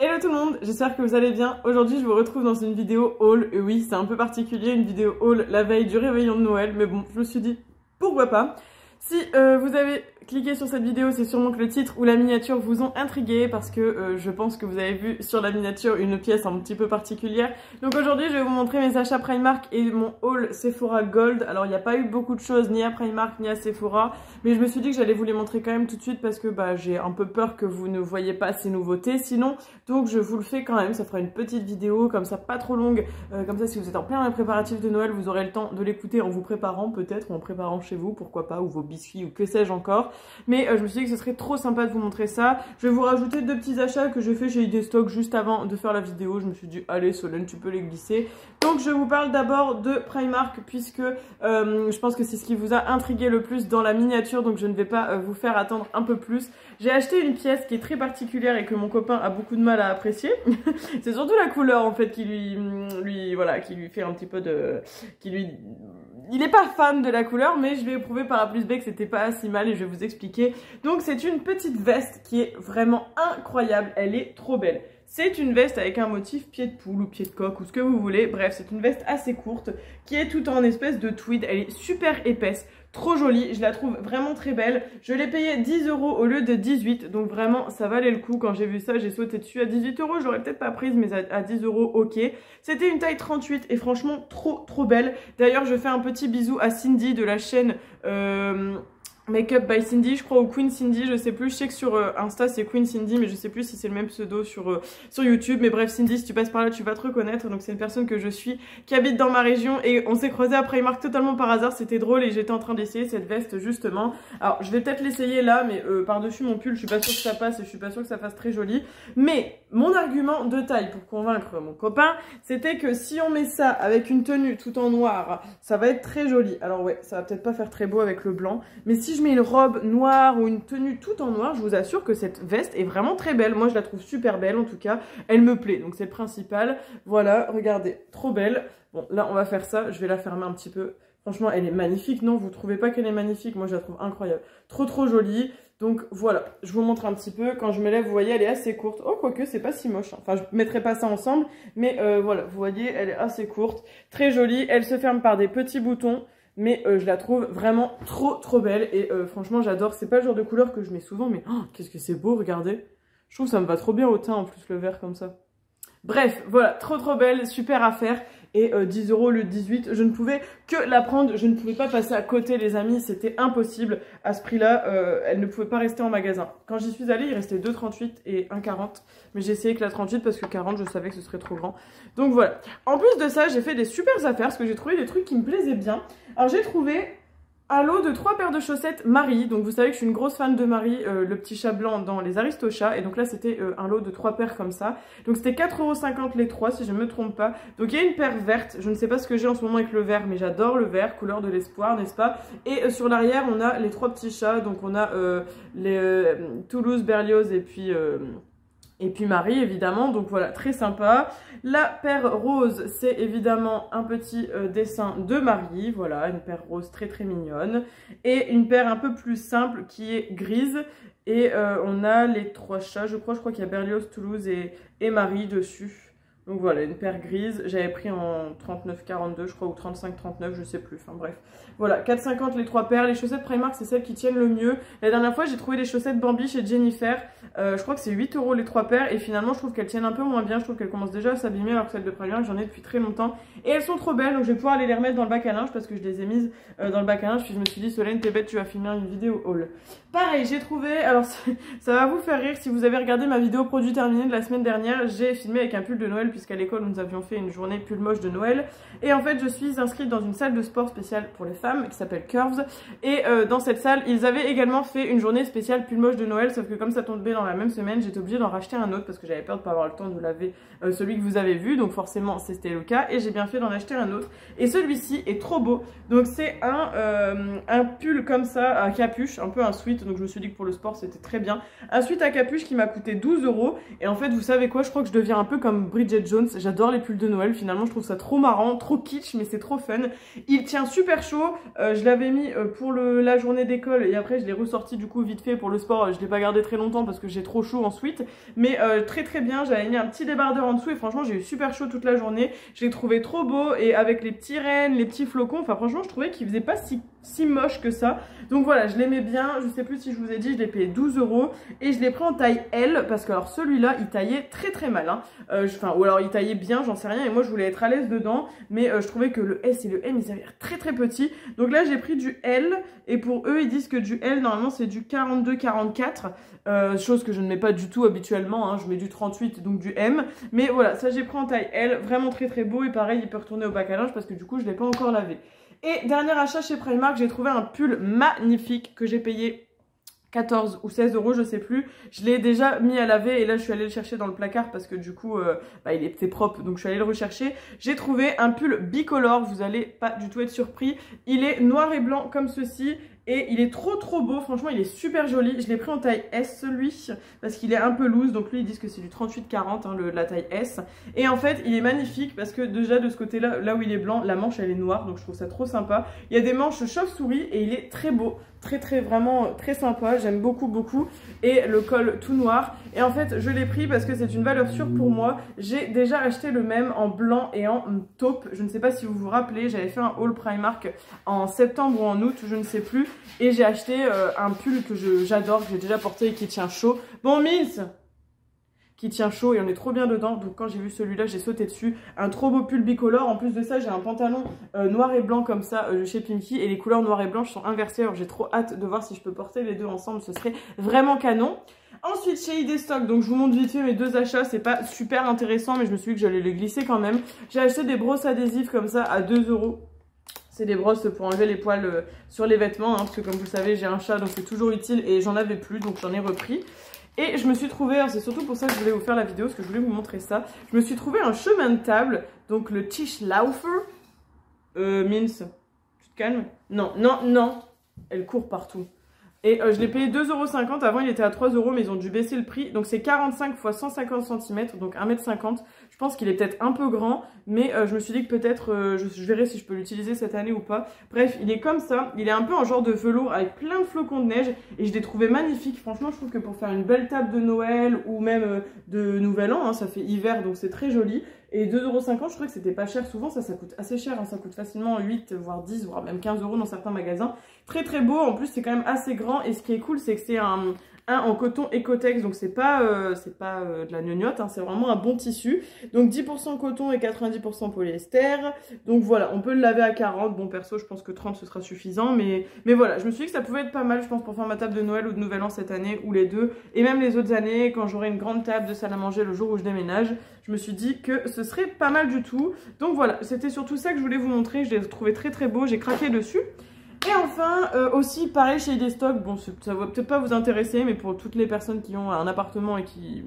Hello tout le monde, j'espère que vous allez bien. Aujourd'hui je vous retrouve dans une vidéo haul. Et oui, c'est un peu particulier, une vidéo haul la veille du réveillon de Noël. Mais bon, je me suis dit, pourquoi pas. Si vous avez cliqué sur cette vidéo, c'est sûrement que le titre ou la miniature vous ont intrigué parce que je pense que vous avez vu sur la miniature une pièce un petit peu particulière. Donc aujourd'hui, je vais vous montrer mes achats Primark et mon haul Sephora Gold. Alors, il n'y a pas eu beaucoup de choses ni à Primark ni à Sephora, mais je me suis dit que j'allais vous les montrer quand même tout de suite parce que j'ai un peu peur que vous ne voyez pas ces nouveautés sinon. Donc, je vous le fais quand même. Ça fera une petite vidéo comme ça, pas trop longue. Comme ça, si vous êtes en plein préparatif de Noël, vous aurez le temps de l'écouter en vous préparant peut-être ou en préparant chez vous, pourquoi pas, ou vos biscuits ou que sais-je encore. Mais je me suis dit que ce serait trop sympa de vous montrer ça. Je vais vous rajouter deux petits achats que j'ai fait chez ID Stock juste avant de faire la vidéo. Je me suis dit, allez Solène, tu peux les glisser. Donc je vous parle d'abord de Primark puisque je pense que c'est ce qui vous a intrigué le plus dans la miniature. Donc je ne vais pas vous faire attendre un peu plus. J'ai acheté une pièce qui est très particulière et que mon copain a beaucoup de mal à apprécier. C'est surtout la couleur en fait qui lui fait un petit peu de... Il n'est pas fan de la couleur, mais je vais prouver par A plus B que c'était pas si mal et je vais vous expliquer. Donc c'est une petite veste qui est vraiment incroyable, elle est trop belle. C'est une veste avec un motif pied de poule ou pied de coq ou ce que vous voulez. Bref, c'est une veste assez courte qui est tout en espèce de tweed. Elle est super épaisse, trop jolie. Je la trouve vraiment très belle. Je l'ai payée 10 € au lieu de 18. Donc vraiment, ça valait le coup. Quand j'ai vu ça, j'ai sauté dessus à 18 €. Je l'aurais peut-être pas prise, mais à 10 €, ok. C'était une taille 38 et franchement, trop belle. D'ailleurs, je fais un petit bisou à Cindy de la chaîne... Makeup by Cindy, je crois, ou Queen Cindy, je sais plus. Je sais que sur Insta c'est Queen Cindy, mais je sais plus si c'est le même pseudo sur YouTube. Mais bref, Cindy, si tu passes par là, tu vas te reconnaître. Donc c'est une personne que je suis, qui habite dans ma région et on s'est croisés à Primark totalement par hasard. C'était drôle et j'étais en train d'essayer cette veste justement. Alors je vais peut-être l'essayer là, mais par-dessus mon pull, je suis pas sûre que ça passe et je suis pas sûre que ça fasse très joli. Mais mon argument de taille pour convaincre mon copain, c'était que si on met ça avec une tenue tout en noir, ça va être très joli. Alors ouais, ça va peut-être pas faire très beau avec le blanc, mais si je mets une robe noire ou une tenue tout en noir, je vous assure que cette veste est vraiment très belle. Moi, je la trouve super belle, en tout cas. Elle me plaît, donc c'est le principal. Voilà, regardez, trop belle. Bon, là, on va faire ça. Je vais la fermer un petit peu. Franchement, elle est magnifique, non? Vous trouvez pas qu'elle est magnifique? Moi, je la trouve incroyable. Trop jolie. Donc, voilà, je vous montre un petit peu. Quand je me lève, vous voyez, elle est assez courte. Oh, quoique, c'est pas si moche. Enfin, je mettrai pas ça ensemble. Mais voilà, vous voyez, elle est assez courte. Très jolie. Elle se ferme par des petits boutons. Mais je la trouve vraiment trop belle et franchement j'adore. C'est pas le genre de couleur que je mets souvent, mais oh, qu'est-ce que c'est beau, regardez. Je trouve que ça me va trop bien au teint en plus le vert comme ça. Bref, voilà, trop belle, super affaire. Et 10 € le 18, je ne pouvais que la prendre, je ne pouvais pas passer à côté les amis, c'était impossible. À ce prix-là, elle ne pouvait pas rester en magasin. Quand j'y suis allée, il restait 2,38 et 1,40. Mais j'ai essayé que la 38 parce que 40, je savais que ce serait trop grand. Donc voilà. En plus de ça, j'ai fait des super affaires parce que j'ai trouvé des trucs qui me plaisaient bien. Alors j'ai trouvé un lot de 3 paires de chaussettes Marie. Donc vous savez que je suis une grosse fan de Marie, le petit chat blanc dans les Aristochats. Et donc là c'était un lot de 3 paires comme ça. Donc c'était 4,50 € les 3 si je ne me trompe pas. Donc il y a une paire verte. Je ne sais pas ce que j'ai en ce moment avec le vert, mais j'adore le vert, couleur de l'espoir, n'est-ce pas? Et sur l'arrière on a les 3 petits chats. Donc on a les Toulouse, Berlioz et puis Marie évidemment, donc voilà, très sympa. La paire rose, c'est évidemment un petit dessin de Marie, voilà, une paire rose très mignonne. Et une paire un peu plus simple qui est grise. Et on a les 3 chats, je crois qu'il y a Berlioz, Toulouse et Marie dessus. Donc voilà, une paire grise, j'avais pris en 39,42 je crois, ou 35,39, je sais plus, enfin bref. Voilà, 4,50 les 3 paires. Les chaussettes Primark, c'est celles qui tiennent le mieux. La dernière fois, j'ai trouvé des chaussettes Bambi chez Jennifer. Je crois que c'est 8 € les 3 paires. Et finalement, je trouve qu'elles tiennent un peu moins bien. Je trouve qu'elles commencent déjà à s'abîmer alors que celles de Primark, j'en ai depuis très longtemps. Et elles sont trop belles, donc je vais pouvoir aller les remettre dans le bac à linge parce que je les ai mises dans le bac à linge. Puis je me suis dit, Solène, t'es bête, tu vas filmer une vidéo haul. Pareil, j'ai trouvé, alors ça va vous faire rire si vous avez regardé ma vidéo produit terminé de la semaine dernière. J'ai filmé avec un pull de Noël puisqu'à l'école, nous avions fait une journée pull moche de Noël. Et en fait, je suis inscrite dans une salle de sport spéciale pour les femmes qui s'appelle Curves. Et dans cette salle, ils avaient également fait une journée spéciale pull moche de Noël, sauf que comme ça tombait dans la même semaine, j'étais obligée d'en racheter un autre parce que j'avais peur de pas avoir le temps de laver celui que vous avez vu, donc forcément c'était le cas et j'ai bien fait d'en acheter un autre. Et celui-ci est trop beau, donc c'est un pull comme ça à capuche, un peu un sweat, donc je me suis dit que pour le sport c'était très bien. Un sweat à capuche qui m'a coûté 12 € et en fait vous savez quoi, je crois que je deviens un peu comme Bridget Bridget Jones. J'adore les pulls de Noël, finalement je trouve ça trop marrant, trop kitsch, mais c'est trop fun. Il tient super chaud, je l'avais mis pour la journée d'école et après je l'ai ressorti du coup vite fait pour le sport. Je l'ai pas gardé très longtemps parce que j'ai trop chaud ensuite, mais très très bien. J'avais mis un petit débardeur en dessous et franchement j'ai eu super chaud toute la journée. Je l'ai trouvé trop beau et avec les petits rennes, les petits flocons, enfin franchement je trouvais qu'il faisait pas si moche que ça. Donc voilà, je l'aimais bien, je sais plus si je vous ai dit, je l'ai payé 12 € et je l'ai pris en taille L parce que alors celui-là il taillait très très mal, hein. Ou alors il taillait bien, j'en sais rien, et moi je voulais être à l'aise dedans, mais je trouvais que le S et le M ils avaient l'air très très petits. Donc là j'ai pris du L et pour eux ils disent que du L normalement c'est du 42-44, chose que je ne mets pas du tout habituellement, hein. Je mets du 38 donc du M, mais voilà, ça j'ai pris en taille L, vraiment très très beau et pareil il peut retourner au bac à linge parce que du coup je l'ai pas encore lavé. Et dernier achat chez Primark, j'ai trouvé un pull magnifique que j'ai payé 14 ou 16 € je sais plus. Je l'ai déjà mis à laver et là je suis allée le chercher dans le placard parce que du coup il était propre, donc je suis allée le rechercher. J'ai trouvé un pull bicolore, vous allez pas du tout être surpris. Il est noir et blanc comme ceci. Et il est trop beau, franchement il est super joli. Je l'ai pris en taille S celui, parce qu'il est un peu loose. Donc lui ils disent que c'est du 38-40, hein, la taille S. Et en fait il est magnifique parce que déjà de ce côté là, là où il est blanc, la manche elle est noire. Donc je trouve ça trop sympa. Il y a des manches chauve-souris et il est très beau. Vraiment très sympa, j'aime beaucoup. Et le col tout noir. Et en fait je l'ai pris parce que c'est une valeur sûre pour moi. J'ai déjà acheté le même en blanc et en taupe. Je ne sais pas si vous vous rappelez, j'avais fait un haul Primark en septembre ou en août, je ne sais plus. Et j'ai acheté un pull que j'adore, que j'ai déjà porté et qui tient chaud. Bon, Miss, qui tient chaud et on est trop bien dedans. Donc quand j'ai vu celui-là, j'ai sauté dessus. Un trop beau pull bicolore. En plus de ça, j'ai un pantalon noir et blanc comme ça chez Pimkie. Et les couleurs noir et blanche sont inversées. Alors j'ai trop hâte de voir si je peux porter les deux ensemble. Ce serait vraiment canon. Ensuite, chez ID Stock, donc je vous montre vite fait mes deux achats. C'est pas super intéressant, mais je me suis dit que j'allais les glisser quand même. J'ai acheté des brosses adhésives comme ça à 2 €. C'est des brosses pour enlever les poils sur les vêtements, hein, parce que comme vous le savez, j'ai un chat, donc c'est toujours utile et j'en avais plus, donc j'en ai repris. Et je me suis trouvé, c'est surtout pour ça que je voulais vous faire la vidéo, parce que je voulais vous montrer ça. Je me suis trouvé un chemin de table, donc le Tischlaufer. Mince, tu te calmes? Non, elle court partout. Et je l'ai payé 2,50 €. Avant, il était à 3 €, mais ils ont dû baisser le prix. Donc, c'est 45 x 150 cm, donc 1,50 m. Je pense qu'il est peut-être un peu grand, mais je me suis dit que peut-être, je verrai si je peux l'utiliser cette année ou pas. Bref, il est comme ça. Il est un peu en genre de velours avec plein de flocons de neige. Et je l'ai trouvé magnifique. Franchement, je trouve que pour faire une belle table de Noël ou même de Nouvel An, hein, ça fait hiver, donc c'est très joli. Et 2,50 €, je trouvais que c'était pas cher. Souvent, ça coûte assez cher. Hein. Ça coûte facilement 8, voire 10, voire même 15 € dans certains magasins. Très beau. En plus, c'est quand même assez grand. Et ce qui est cool, c'est que c'est un en coton Ecotex. Donc, c'est pas de la gnognotte. Hein. C'est vraiment un bon tissu. Donc, 10% coton et 90% polyester. Donc, voilà. On peut le laver à 40. Bon, perso, je pense que 30, ce sera suffisant. Mais voilà. Je me suis dit que ça pouvait être pas mal, je pense, pour faire ma table de Noël ou de Nouvel An cette année. Ou les deux. Et même les autres années, quand j'aurai une grande table de salle à manger le jour où je déménage. Je me suis dit que ce serait pas mal du tout. Donc voilà, c'était surtout ça que je voulais vous montrer. Je l'ai trouvé très beau, j'ai craqué dessus. Et enfin, aussi pareil chez ID Stock, bon ça va peut-être pas vous intéresser, mais pour toutes les personnes qui ont un appartement et qui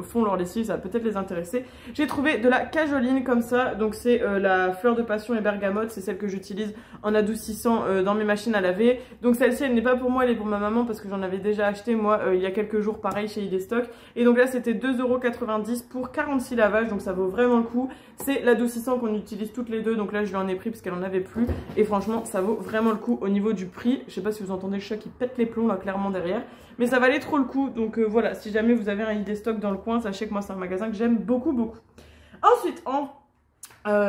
font leur lessive, ça va peut-être les intéresser. J'ai trouvé de la cajoline comme ça, donc c'est la fleur de passion et bergamote, c'est celle que j'utilise en adoucissant dans mes machines à laver. Donc celle-ci elle n'est pas pour moi, elle est pour ma maman parce que j'en avais déjà acheté moi il y a quelques jours pareil chez ID Stock. Et donc là c'était 2,90 € pour 46 lavages, donc ça vaut vraiment le coup. C'est l'adoucissant qu'on utilise toutes les deux, donc là je lui en ai pris parce qu'elle en avait plus. Et franchement ça vaut vraiment le coup au niveau du prix. Je sais pas si vous entendez le chat qui pète les plombs là clairement derrière. Mais ça valait trop le coup, donc voilà, si jamais vous avez un ID Stock dans le coin, sachez que moi c'est un magasin que j'aime beaucoup. Ensuite,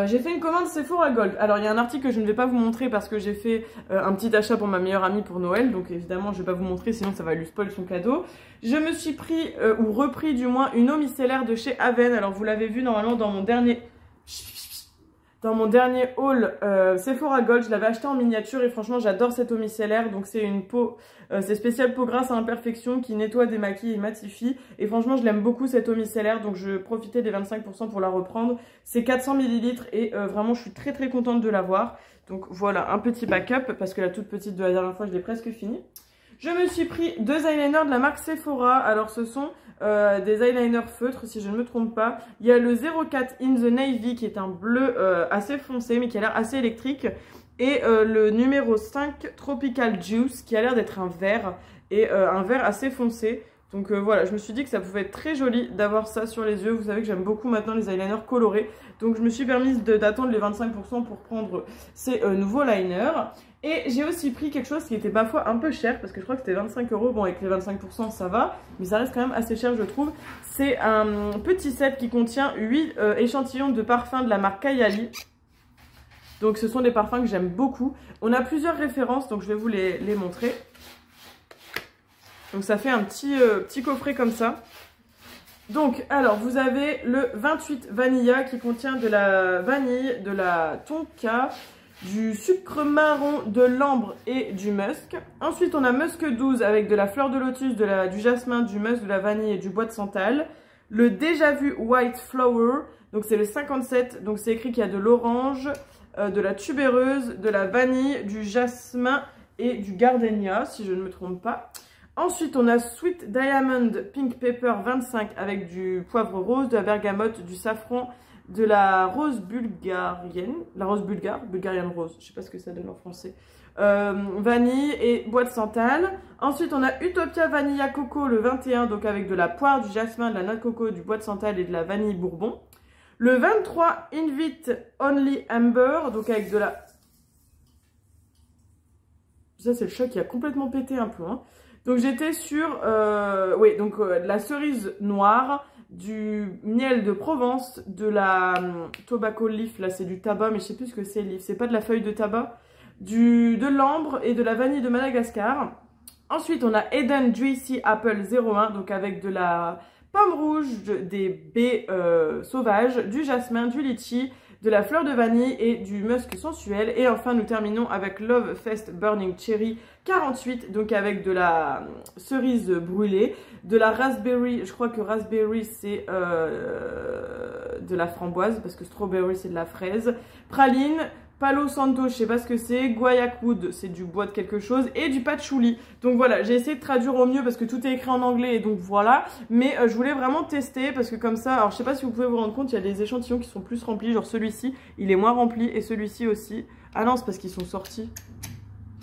j'ai fait une commande Sephora Gold. Alors il y a un article que je ne vais pas vous montrer parce que j'ai fait un petit achat pour ma meilleure amie pour Noël. Donc évidemment je ne vais pas vous montrer sinon ça va lui spoil son cadeau. Je me suis pris, ou repris du moins, une eau micellaire de chez Aven. Alors vous l'avez vu normalement dans mon dernier haul Sephora Gold. Je l'avais acheté en miniature et franchement j'adore cette eau micellaire. Donc c'est une peau, c'est spécial peau grasse à imperfection qui nettoie, démaquille et matifie. Et franchement je l'aime beaucoup cette eau micellaire, donc je profitais des 25% pour la reprendre. C'est 400 ml et vraiment je suis très contente de l'avoir. Donc voilà, un petit backup parce que la toute petite de la dernière fois je l'ai presque finie. Je me suis pris deux eyeliners de la marque Sephora. Alors ce sont des eyeliners feutres si je ne me trompe pas. Il y a le 04 in the Navy qui est un bleu assez foncé mais qui a l'air assez électrique. Et le numéro 5 Tropical Juice qui a l'air d'être un vert. Et un vert assez foncé. Donc voilà, je me suis dit que ça pouvait être très joli d'avoir ça sur les yeux. Vous savez que j'aime beaucoup maintenant les eyeliners colorés. Donc je me suis permise d'attendre les 25% pour prendre ces nouveaux liners. Et j'ai aussi pris quelque chose qui était parfois un peu cher, parce que je crois que c'était 25 €. Bon, avec les 25% ça va, mais ça reste quand même assez cher je trouve. C'est un petit set qui contient 8 échantillons de parfums de la marque Kayali. Donc ce sont des parfums que j'aime beaucoup. On a plusieurs références, donc je vais vous les montrer. Donc ça fait un petit coffret comme ça. Donc alors vous avez le 28 Vanilla qui contient de la vanille, de la tonka, du sucre marron, de l'ambre et du musk. Ensuite on a Musk 12 avec de la fleur de lotus, du jasmin, du musk, de la vanille et du bois de santal. Le déjà vu White Flower, donc c'est le 57, donc c'est écrit qu'il y a de l'orange, de la tubéreuse, de la vanille, du jasmin et du gardenia si je ne me trompe pas. Ensuite, on a Sweet Diamond Pink Pepper 25 avec du poivre rose, de la bergamote, du safran, de la rose bulgarienne, bulgarienne rose, je sais pas ce que ça donne en français, vanille et bois de santal. Ensuite, on a Utopia Vanilla Coco le 21, donc avec de la poire, du jasmin, de la noix de coco, du bois de santal et de la vanille bourbon. Le 23 Invite Only Amber, donc avec de la... Ça, c'est le chat qui a complètement pété un peu, hein. Donc j'étais sur la cerise noire, du miel de Provence, de la tobacco leaf, là c'est du tabac, mais je sais plus ce que c'est leaf, c'est pas de la feuille de tabac, de l'ambre et de la vanille de Madagascar. Ensuite on a Eden Juicy Apple 01, donc avec de la pomme rouge, des baies sauvages, du jasmin, du litchi, de la fleur de vanille et du musk sensuel. Et enfin, nous terminons avec Love Fest Burning Cherry 48, donc avec de la cerise brûlée, de la raspberry, je crois que raspberry c'est de la framboise, parce que strawberry c'est de la fraise, praline, Palo Santo, je sais pas ce que c'est, Guayac Wood, c'est du bois de quelque chose, et du patchouli. Donc voilà, j'ai essayé de traduire au mieux parce que tout est écrit en anglais, et donc voilà. Mais je voulais vraiment tester parce que comme ça, alors je sais pas si vous pouvez vous rendre compte, il y a des échantillons qui sont plus remplis, genre celui-ci, il est moins rempli, et celui-ci aussi. Ah non, c'est parce qu'ils sont sortis.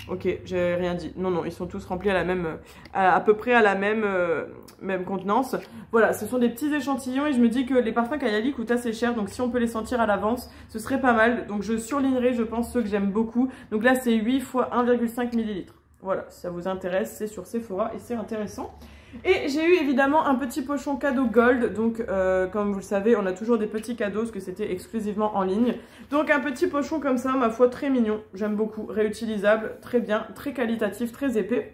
Ok, j'ai rien dit. Non, non, ils sont tous remplis à peu près à la même contenance. Voilà, ce sont des petits échantillons et je me dis que les parfums Kayali coûtent assez cher. Donc si on peut les sentir à l'avance, ce serait pas mal. Donc je surlignerai, je pense, ceux que j'aime beaucoup. Donc là, c'est 8 x 1,5 ml. Voilà, si ça vous intéresse, c'est sur Sephora et c'est intéressant. Et j'ai eu évidemment un petit pochon cadeau gold, donc comme vous le savez, on a toujours des petits cadeaux parce que c'était exclusivement en ligne. Donc un petit pochon comme ça, ma foi, très mignon, j'aime beaucoup, réutilisable, très bien, très qualitatif, très épais.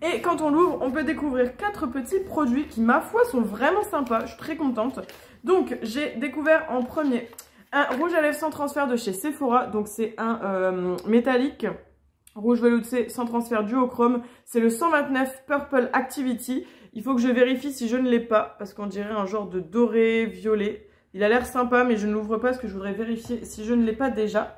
Et quand on l'ouvre, on peut découvrir 4 petits produits qui, ma foi, sont vraiment sympas, je suis très contente. Donc j'ai découvert en premier un rouge à lèvres sans transfert de chez Sephora, donc c'est un métallique. Rouge velouté sans transfert duochrome, c'est le 129 Purple Activity. Il faut que je vérifie si je ne l'ai pas, parce qu'on dirait un genre de doré violet. Il a l'air sympa, mais je ne l'ouvre pas parce que je voudrais vérifier si je ne l'ai pas déjà.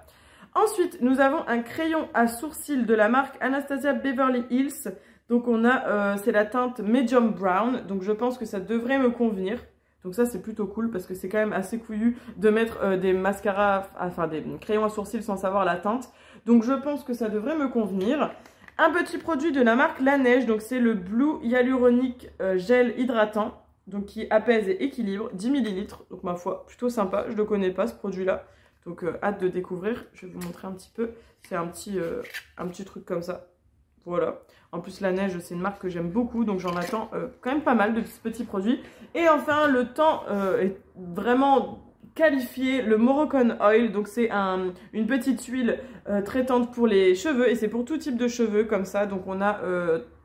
Ensuite, nous avons un crayon à sourcils de la marque Anastasia Beverly Hills. Donc on a, c'est la teinte Medium Brown, donc je pense que ça devrait me convenir. Donc ça c'est plutôt cool parce que c'est quand même assez couillu de mettre des mascaras, enfin des crayons à sourcils sans savoir la teinte. Donc je pense que ça devrait me convenir. Un petit produit de la marque La Neige, donc c'est le Blue Hyaluronic Gel Hydratant, donc qui apaise et équilibre, 10 ml. Donc ma foi, plutôt sympa, je ne le connais pas ce produit-là. Donc hâte de découvrir, je vais vous montrer un petit peu. C'est un petit truc comme ça. Voilà. En plus, La Neige, c'est une marque que j'aime beaucoup, donc j'en attends quand même pas mal de ce petit produit. Et enfin, le temps est vraiment qualifié, le Moroccan Oil. Donc c'est une petite huile traitante pour les cheveux, et c'est pour tout type de cheveux comme ça. Donc on a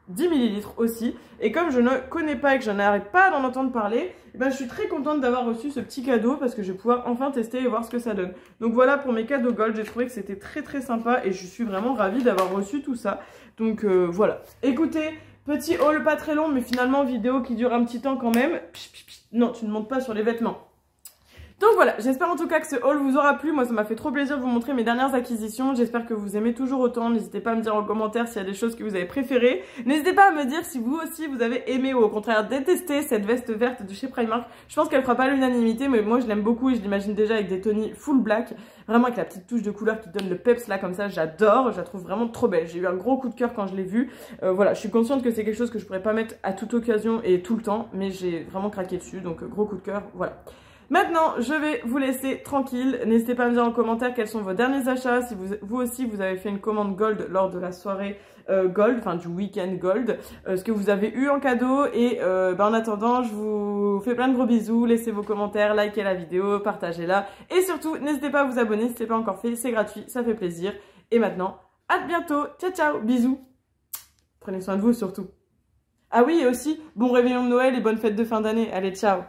10 ml aussi. Et comme je ne connais pas et que je n'arrête pas d'en entendre parler, eh ben, je suis très contente d'avoir reçu ce petit cadeau parce que je vais pouvoir enfin tester et voir ce que ça donne. Donc voilà pour mes cadeaux gold, j'ai trouvé que c'était très très sympa et je suis vraiment ravie d'avoir reçu tout ça. Donc voilà. Écoutez, petit haul pas très long mais finalement vidéo qui dure un petit temps quand même. Non, tu ne montes pas sur les vêtements. Donc voilà, j'espère en tout cas que ce haul vous aura plu. Moi, ça m'a fait trop plaisir de vous montrer mes dernières acquisitions. J'espère que vous aimez toujours autant. N'hésitez pas à me dire en commentaire s'il y a des choses que vous avez préférées. N'hésitez pas à me dire si vous aussi vous avez aimé ou au contraire détesté cette veste verte de chez Primark. Je pense qu'elle fera pas l'unanimité, mais moi je l'aime beaucoup et je l'imagine déjà avec des tenues full black. Vraiment avec la petite touche de couleur qui donne le peps là comme ça, j'adore. Je la trouve vraiment trop belle. J'ai eu un gros coup de cœur quand je l'ai vue. Voilà, je suis consciente que c'est quelque chose que je pourrais pas mettre à toute occasion et tout le temps, mais j'ai vraiment craqué dessus, donc gros coup de cœur, voilà. Maintenant, je vais vous laisser tranquille. N'hésitez pas à me dire en commentaire quels sont vos derniers achats. Si vous aussi, vous avez fait une commande Gold lors de la soirée Gold, enfin du week-end Gold. Ce que vous avez eu en cadeau. Et en attendant, je vous fais plein de gros bisous. Laissez vos commentaires, likez la vidéo, partagez-la. Et surtout, n'hésitez pas à vous abonner si ce n'est pas encore fait. C'est gratuit, ça fait plaisir. Et maintenant, à bientôt. Ciao, ciao, bisous. Prenez soin de vous surtout. Ah oui, et aussi, bon réveillon de Noël et bonne fête de fin d'année. Allez, ciao.